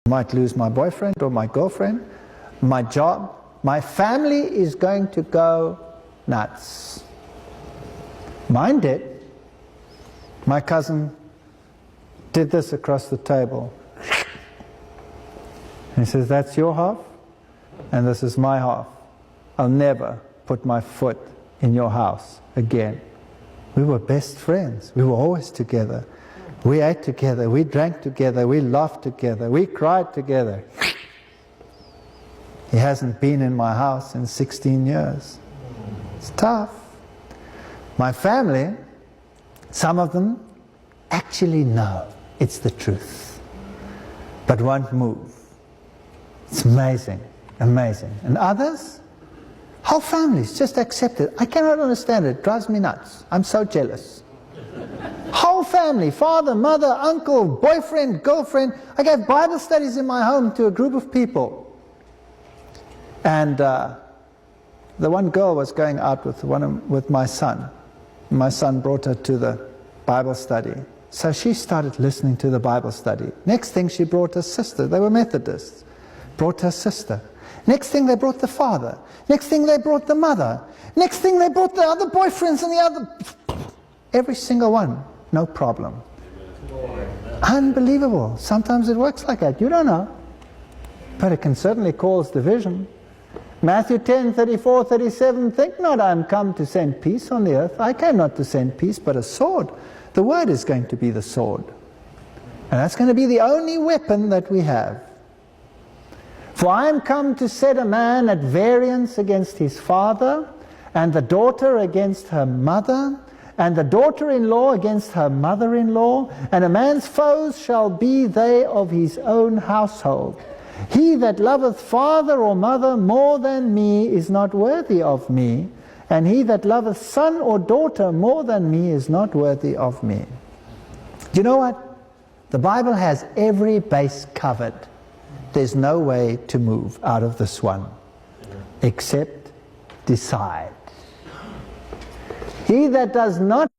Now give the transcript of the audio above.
I might lose my boyfriend or my girlfriend, my job. My family is going to go nuts. Mine did. My cousin did this across the table. He says, that's your half, and this is my half. I'll never put my foot in your house again. We were best friends. We were always together. We ate together. We drank together. We laughed together. We cried together. He hasn't been in my house in 16 years. It's tough. My family, some of them actually know it's the truth, but won't move. It's amazing, amazing. And others, whole families just accept it. I cannot understand it. It drives me nuts. I'm so jealous. Whole family, father, mother, uncle, boyfriend, girlfriend. I gave Bible studies in my home to a group of people. And the one girl was going out with my son. My son brought her to the Bible study. So she started listening to the Bible study. Next thing, she brought her sister. They were Methodists. Brought her sister. Next thing, they brought the father. Next thing, they brought the mother. Next thing, they brought the other boyfriends and the other... Every single one, no problem. Unbelievable. Sometimes it works like that. You don't know. But it can certainly cause division. Matthew 10, 34, 37, think not I am come to send peace on the earth. I came not to send peace, but a sword. The word is going to be the sword. And that's going to be the only weapon that we have. For I am come to set a man at variance against his father, and the daughter against her mother, and the daughter-in-law against her mother-in-law, and a man's foes shall be they of his own household. He that loveth father or mother more than me is not worthy of me, and he that loveth son or daughter more than me is not worthy of me. Do you know what? The Bible has every base covered. There's no way to move out of this one, except decide. He that does not